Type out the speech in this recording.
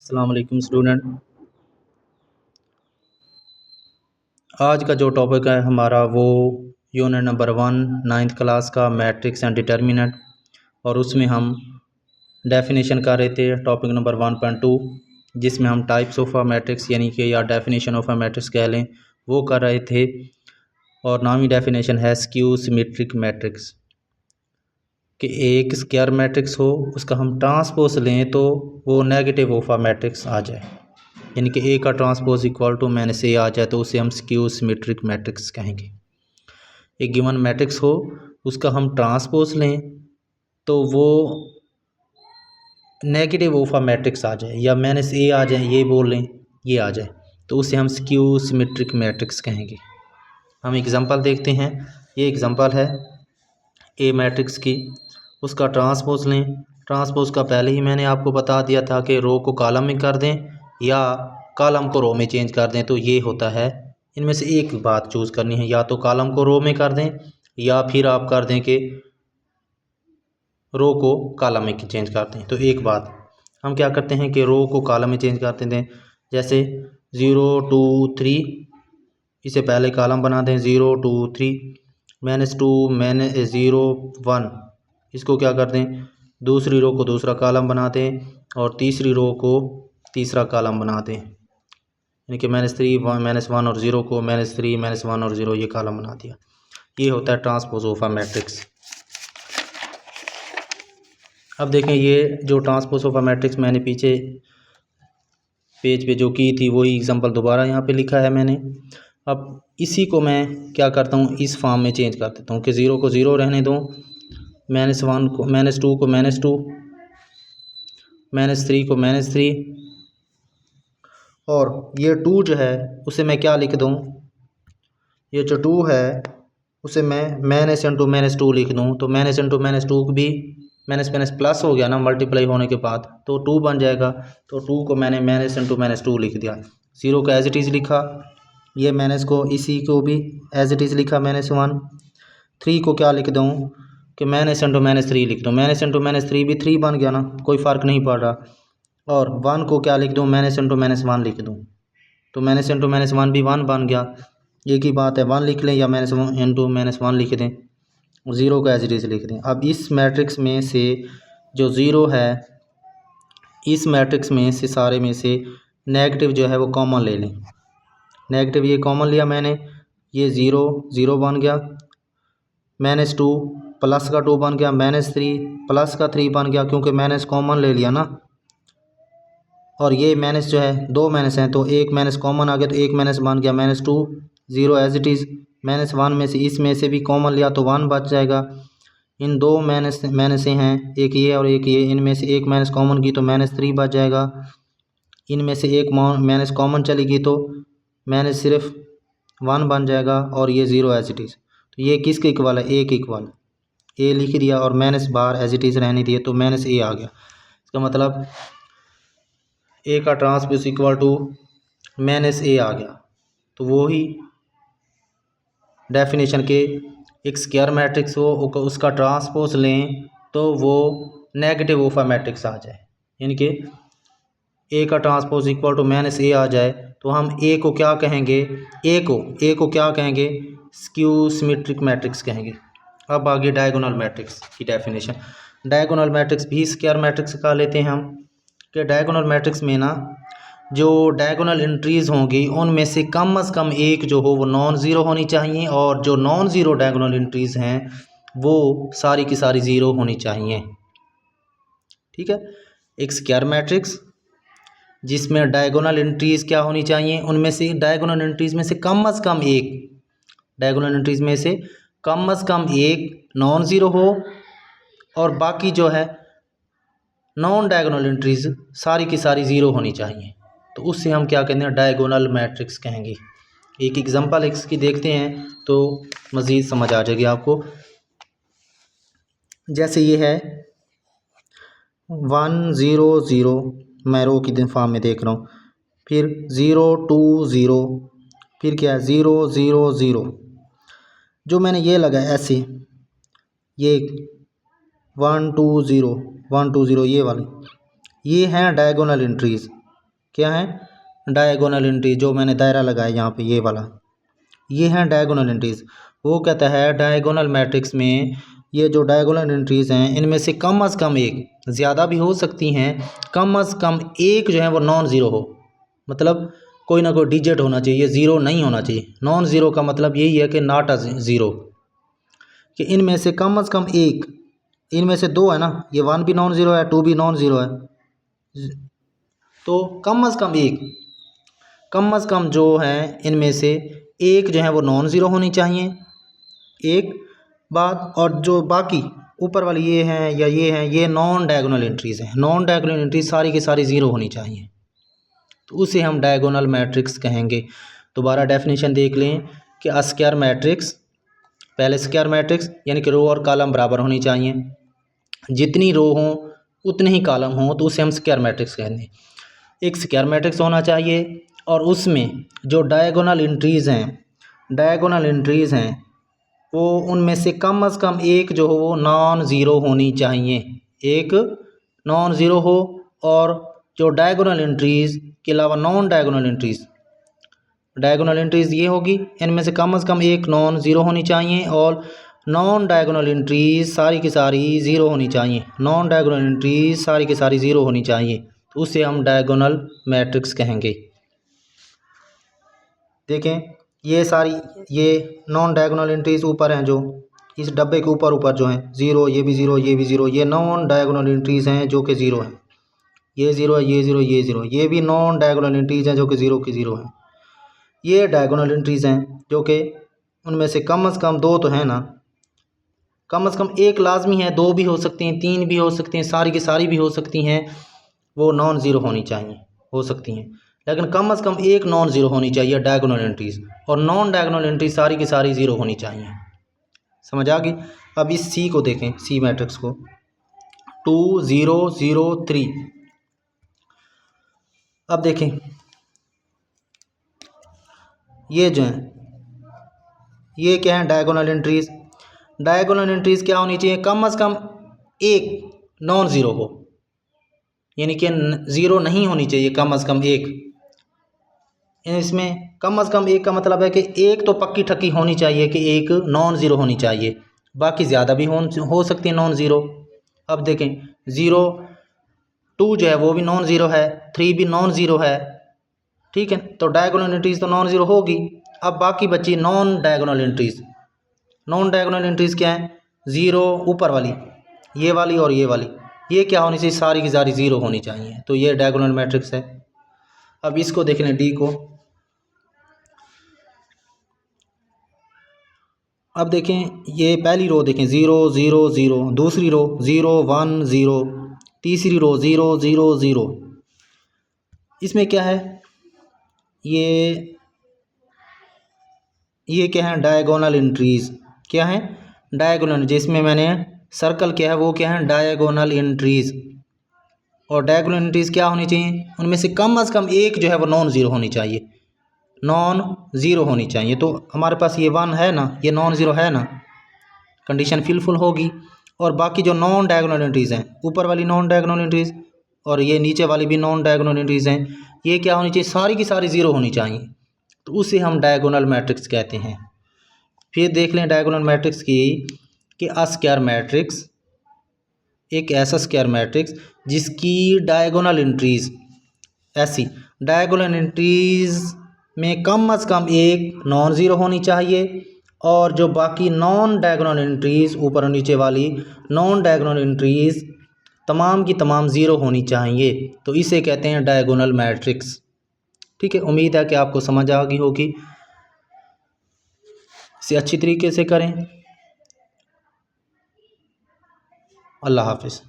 अस्सलाम वालेकुम स्टूडेंट। आज का जो टॉपिक है हमारा वो यूनिट नंबर 1 9th क्लास का मैट्रिक्स एंड डिटर्मिनेंट, और उसमें हम डेफिनेशन कर रहे थे टॉपिक नंबर 1.2, जिसमें हम टाइप्स ऑफ अ मैट्रिक्स यानी कि या डेफिनेशन ऑफ अ मैट्रिक्स कह लें वो कर रहे थे। और नामी डेफिनेशन है स्क्यू सिमेट्रिक मैट्रिक्स, कि एक स्क्वायर मैट्रिक्स हो उसका हम ट्रांसपोज लें तो वो नेगेटिव ऑफ अ मैट्रिक्स आ जाए, यानी कि ए का ट्रांसपोज इक्वल टू माइनस ए आ जाए तो उसे हम स्क्यू सिमेट्रिक मैट्रिक्स कहेंगे। एक गिवन मैट्रिक्स हो उसका हम ट्रांसपोज लें तो वो नेगेटिव ऑफ अ मैट्रिक्स आ जाए, या माइनस ए आ जाए ये बोल लें, ये आ जाए तो उसे हम स्क्यू सिमेट्रिक मैट्रिक्स कहेंगे। हम एग्जांपल देखते हैं। ये एग्जांपल है ए मैट्रिक्स की, उसका ट्रांसपोज लें। ट्रांसपोज का पहले ही मैंने आपको बता दिया था कि रो को कॉलम में कर दें या कॉलम को रो में चेंज कर दें, तो ये होता है। इनमें से एक बात चूज़ करनी है, या तो कॉलम को रो में कर दें या फिर आप कर दें कि रो को कॉलम में चेंज कर दें। तो एक बात हम क्या करते हैं कि रो को कॉलम में चेंज करते दें, जैसे 0 2 3, इसे पहले कॉलम बना दें 0 2 3 -2 -0 1, इसको क्या कर दें दूसरी रो को दूसरा कॉलम बना दें और तीसरी रो को तीसरा कॉलम बना दें, यानी कि -3 -1 और 0 को -3 -1 और 0 ये कॉलम बना दिया। ये होता है ट्रांसपोज ऑफ अ मैट्रिक्स। अब देखें ये जो ट्रांसपोज ऑफ अ मैट्रिक्स मैंने पीछे पेज पे जो की थी वही एग्जांपल दोबारा यहाँ पे लिखा है मैंने। अब इसी को मैं क्या करता हूँ इस फॉर्म में चेंज कर देता हूँ कि 0 को 0 रहने दूँ, -1 को -2 को -2, -3 को -3, और ये 2 जो है उसे मैं क्या लिख दूँ, ये जो 2 है उसे मैं -2 लिख दूँ। तो -2 भी माइनस प्लस हो गया ना मल्टीप्लाई होने के बाद, तो 2 बन जाएगा। तो 2 को मैंने -2 लिख दिया। 0 को एज इट इज़ लिखा, ये माइनस को इसी को भी एज इट इज़ लिखा -1। 3 को क्या लिख दूँ कि -3 लिख दूँ, -3 भी 3 बन गया ना, कोई फ़र्क नहीं पड़ रहा। और 1 को क्या लिख दूँ -1 लिख दूँ, तो -1 भी 1 बन गया। एक ही बात है, 1 लिख लें या -1 लिख दें, 0 को एज इट इज़ लिख दें। अब इस मैट्रिक्स में से जो 0 है, इस मैट्रिक्स में से सारे में से नेगेटिव जो है वो कॉमन ले लें। नेगेटिव ये कॉमन लिया मैंने, ये 0 0 बन गया, -2 प्लस का 2 बन गया, -3 प्लस का 3 बन गया, क्योंकि माइनस कॉमन ले लिया ना। और ये माइनस जो है दो माइनस हैं तो एक माइनस कॉमन आ गया, तो एक माइनस बन गया -2, 0 एज इट इज़। -1 में से इसमें से भी कॉमन लिया तो 1 बच जाएगा। इन दो माइनस हैं, एक ये और एक ये, इनमें से एक माइनस कॉमन की तो -3 बच जाएगा। इनमें से एक माइनस कॉमन चलेगी तो माइनस सिर्फ 1 बन जाएगा, और ये 0 एज इट इज़। तो ये किसके इक्वल है, ए के इक्वल। ए लिख दिया और माइनस बाहर एज इट इज़ रहने दिए तो -a आ गया। इसका मतलब ए का ट्रांसपोज इक्वल टू -a आ गया। तो वो ही डेफिनेशन के एक स्क्वायर मैट्रिक्स हो उसका ट्रांसपोज लें तो वो नेगेटिव ऑफ अ मैट्रिक्स आ जाए, यानी कि ए का ट्रांसपोज इक्वल टू -a आ जाए तो हम ए को क्या कहेंगे, ए को क्या कहेंगे, स्क्यू सिमेट्रिक मैट्रिक्स कहेंगे। अब आगे डायगोनल मैट्रिक्स की डेफिनेशन। डायगोनल मैट्रिक्स भी स्क्वायर मैट्रिक्स का लेते हैं हम, कि डायगोनल मैट्रिक्स में ना जो डायगोनल एंट्रीज़ होंगी उनमें से कम से कम एक जो हो वो नॉन ज़ीरो होनी चाहिए, और जो नॉन ज़ीरो डायगोनल एंट्रीज़ हैं वो सारी की सारी ज़ीरो होनी चाहिए। ठीक है, एक स्क्वायर मैट्रिक्स जिसमें डायगोनल एंट्रीज़ क्या होनी चाहिए, उनमें से डायगोनल एंट्रीज़ में से कम एक, डायगोनल एंट्रीज़ में से कम एक नॉन ज़ीरो हो, और बाकी जो है नॉन डायगोनल एंट्रीज़ सारी की सारी ज़ीरो होनी चाहिए। तो उससे हम क्या कहते हैं, डायगोनल मैट्रिक्स कहेंगे। एक एग्जांपल इसकी देखते हैं तो मज़ीद समझ आ जाएगी आपको। जैसे ये है 1 0 0, मैं रो की फॉर्म में देख रहा हूँ, फिर 0 2 0, फिर क्या है 0 0 0। जो मैंने ये लगाया ऐसे, ये 1 2 0 1 2 0, ये वाले ये हैं डायगोनल एंट्रीज़। क्या है, डायगोनल एंट्रीज, जो मैंने दायरा लगाया यहाँ पे ये वाला, ये हैं डायगोनल एंट्रीज। वो कहता है डायगोनल मैट्रिक्स में ये जो डायगोनल एंट्रीज हैं इनमें से कम से कम एक, ज़्यादा भी हो सकती हैं, कम से कम एक जो है वो नॉन ज़ीरो हो, मतलब कोई ना कोई डिजिट होना चाहिए, ये ज़ीरो नहीं होना चाहिए। नॉन ज़ीरो का मतलब यही है कि नॉट अ ज़ीरो, कि इनमें से कम एक, इनमें से दो है ना, ये 1 भी नॉन ज़ीरो है, 2 भी नॉन ज़ीरो है, तो कम से कम जो है इनमें से एक जो है वो नॉन ज़ीरो होनी चाहिए, एक बात। और जो बाकी ऊपर वाली ये हैं या ये हैं, ये नॉन डायगोनल एंट्रीज़ हैं। नॉन डायगोनल एंट्रीज सारी की सारी ज़ीरो होनी चाहिए, तो उसे हम डायगोनल मैट्रिक्स कहेंगे। दोबारा डेफिनेशन देख लें कि स्क्वायर मैट्रिक्स, पहले स्क्वायर मैट्रिक्स यानी कि रो और कॉलम बराबर होनी चाहिए, जितनी रो हों उतने ही कॉलम हों, तो उसे हम स्क्वायर मैट्रिक्स कहेंगे। एक स्क्वायर मैट्रिक्स होना चाहिए और उसमें जो डायगोनल एंट्रीज़ हैं वो उनमें से कम एक जो हो वो नॉन ज़ीरो होनी चाहिए, एक नॉन ज़ीरो हो। और जो डायगोनल एंट्रीज़ के अलावा नॉन डायगोनल एंट्रीज़ ये होगी, इनमें से कम एक नॉन ज़ीरो होनी चाहिए, और नॉन डायगोनल एंट्रीज़ सारी की सारी ज़ीरो होनी चाहिए, नॉन डायगोनल एंट्रीज़ सारी की सारी ज़ीरो होनी चाहिए, तो उसे हम डायगोनल मैट्रिक्स कहेंगे। देखें ये सारी, ये नॉन डायगोनल एंट्रीज ऊपर हैं, जो इस डब्बे के ऊपर जो हैं ज़ीरो, ये भी ज़ीरो, ये भी ज़ीरो, ये नॉन डायगोनल एंट्रीज हैं जो कि ज़ीरो हैं, ये ज़ीरो है, ये ज़ीरो, ये ज़ीरो, ये भी नॉन डायगोनल एंट्रीज हैं जो कि ज़ीरो की ज़ीरो हैं। ये डायगोनल एंट्रीज हैं जो कि उनमें से कम दो तो हैं ना, कम से कम एक लाजमी है, दो भी हो सकती हैं, तीन भी हो सकती हैं, सारी की सारी भी हो सकती हैं, वो नॉन ज़ीरो होनी चाहिए, हो सकती हैं, लेकिन कम से कम एक नॉन ज़ीरो होनी चाहिए डायगोनल एंट्रीज, और नॉन डायगोनल एंट्रीज सारी की सारी ज़ीरो होनी चाहिए। समझ आ गई। अब इस सी को देखें, सी मैट्रिक्स को, 2 0 0 3। अब देखें ये जो हैं ये क्या है, डायगोनल एंट्रीज। डायगोनल एंट्रीज क्या होनी चाहिए, कम से कम एक नॉन ज़ीरो हो, यानी कि ज़ीरो नहीं होनी चाहिए, कम से कम एक। इसमें कम से कम एक का मतलब है कि एक तो पक्की ठक्की होनी चाहिए कि एक नॉन ज़ीरो होनी चाहिए, बाकी ज़्यादा भी हो सकती है नॉन ज़ीरो। अब देखें 0 2 जो है वो भी नॉन ज़ीरो है, 3 भी नॉन ज़ीरो है, ठीक है, तो डायगोनल एंट्रीज तो नॉन ज़ीरो होगी। अब बाकी बची non diagonal entries. Non diagonal entries क्या है, ज़ीरो ऊपर वाली, ये वाली और ये वाली, ये क्या होनी चाहिए, सारी की सारी ज़ीरो होनी चाहिए, तो ये डायगोनल मैट्रिक्स है। अब इसको देख लें, डी को। अब देखें ये पहली रो देखें 0 0 0, दूसरी रो 0 1 0, तीसरी रो 0 0 0। इसमें क्या है, ये क्या है, डायगोनल एंट्रीज। क्या है, डायगोनल, जिसमें मैंने सर्कल किया है वो क्या है, डायगोनल एंट्रीज। और डायगोनल एंट्रीज क्या होनी चाहिए, उनमें से कम एक जो है वो नॉन ज़ीरो होनी चाहिए, नॉन ज़ीरो होनी चाहिए। तो हमारे पास ये 1 है ना, ये नॉन ज़ीरो है ना, कंडीशन फिलफुल होगी। और बाकी जो नॉन डायगोनल एंट्रीज़ हैं, ऊपर वाली नॉन डायगोनल एंट्रीज़ और ये नीचे वाली भी नॉन डायगोनल एंट्रीज़ हैं, ये क्या होनी चाहिए, सारी की सारी ज़ीरो होनी चाहिए, तो उसे हम डायगोनल मैट्रिक्स कहते हैं। फिर देख लें डायगोनल मैट्रिक्स की, कि स्क्वायर मैट्रिक्स एक ऐसा स्क्वायर मैट्रिक्स जिसकी डायगोनल एंट्रीज़, ऐसी डायगोनल एंट्रीज़ में कम से कम एक नॉन ज़ीरो होनी चाहिए, और जो बाकी नॉन डायगोनल एंट्रीज़ ऊपर और नीचे वाली नॉन डायगोनल एंट्रीज़ तमाम की तमाम ज़ीरो होनी चाहिए, तो इसे कहते हैं डायगोनल मैट्रिक्स। ठीक है, उम्मीद है कि आपको समझ आ गई होगी। इसे अच्छी तरीके से करें। अल्लाह हाफिज़।